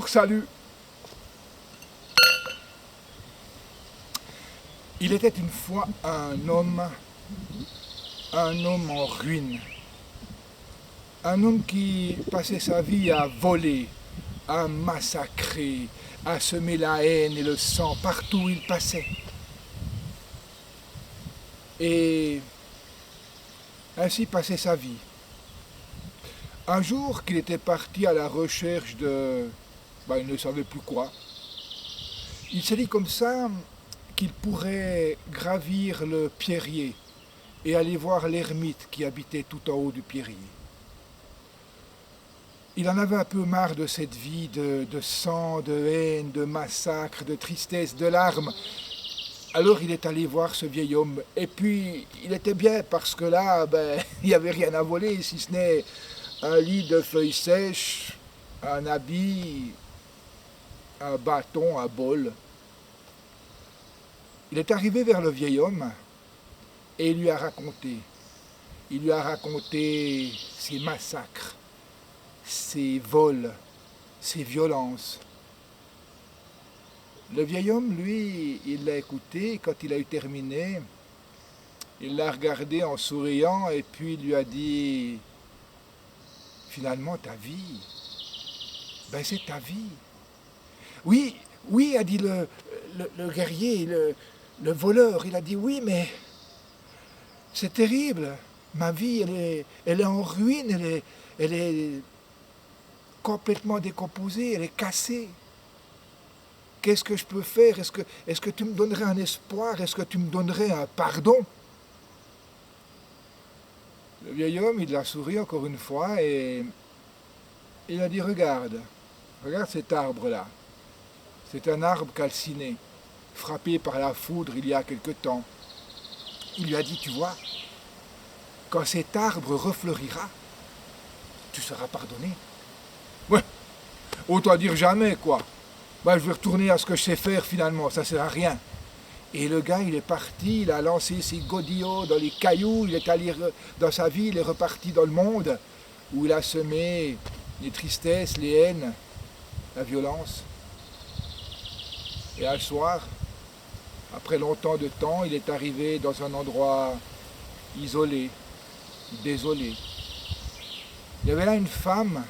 Bonjour, salut. Il était une fois un homme en ruine. Un homme qui passait sa vie à voler, à massacrer, à semer la haine et le sang partout où il passait. Et ainsi passait sa vie. Un jour qu'il était parti à la recherche il ne savait plus quoi, il s'est dit comme ça qu'il pourrait gravir le pierrier et aller voir l'ermite qui habitait tout en haut du pierrier. Il en avait un peu marre de cette vie de sang, de haine, de massacre, de tristesse, de larmes. Alors il est allé voir ce vieil homme. Et puis il était bien parce que là, il n'y avait rien à voler si ce n'est un lit de feuilles sèches, un habit, un bâton, un bol. Il est arrivé vers le vieil homme et il lui a raconté. Il lui a raconté ses massacres, ses vols, ses violences. Le vieil homme, lui, il l'a écouté. Quand il a eu terminé, il l'a regardé en souriant et puis il lui a dit « Finalement, ta vie, c'est ta vie. » Oui, oui, a dit le guerrier, le voleur. Il a dit « Oui, mais c'est terrible. Ma vie, elle est en ruine, elle est complètement décomposée, elle est cassée. Qu'est-ce que je peux faire? Est-ce que tu me donnerais un espoir? Est-ce que tu me donnerais un pardon? » Le vieil homme, il a souri encore une fois et il a dit « Regarde cet arbre-là. C'est un arbre calciné, frappé par la foudre il y a quelque temps. » Il lui a dit « Tu vois, quand cet arbre refleurira, tu seras pardonné. » Ouais, autant dire jamais, quoi. Je vais retourner à ce que je sais faire finalement, ça sert à rien. Et le gars, il est parti, il a lancé ses godillots dans les cailloux, il est allé dans sa vie, il est reparti dans le monde, où il a semé les tristesses, les haines, la violence. Et un soir, après longtemps de temps, il est arrivé dans un endroit isolé, désolé. Il y avait là une femme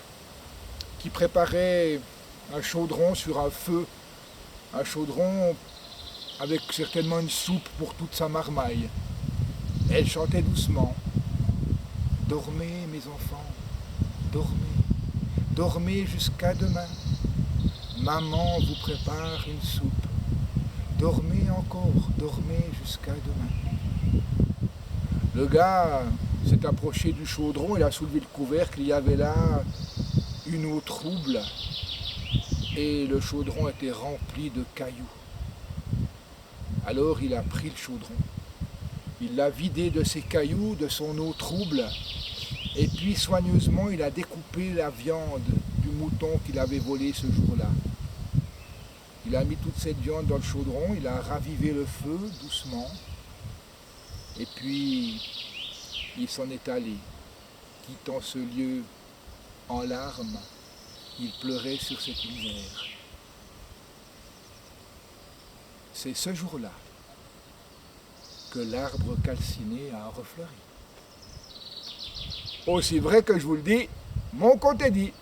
qui préparait un chaudron sur un feu, un chaudron avec certainement une soupe pour toute sa marmaille. Elle chantait doucement. « Dormez, mes enfants, dormez, dormez jusqu'à demain. Maman vous prépare une soupe. Dormez encore, dormez jusqu'à demain. » Le gars s'est approché du chaudron, il a soulevé le couvercle, il y avait là une eau trouble et le chaudron était rempli de cailloux. Alors il a pris le chaudron, il l'a vidé de ses cailloux, de son eau trouble, et puis soigneusement il a découpé la viande du mouton qu'il avait volé ce jour-là. Il a mis toute cette viande dans le chaudron, il a ravivé le feu doucement, et puis il s'en est allé, quittant ce lieu en larmes. Il pleurait sur cette misère. C'est ce jour-là que l'arbre calciné a refleuri. Aussi vrai que je vous le dis, mon compte est dit.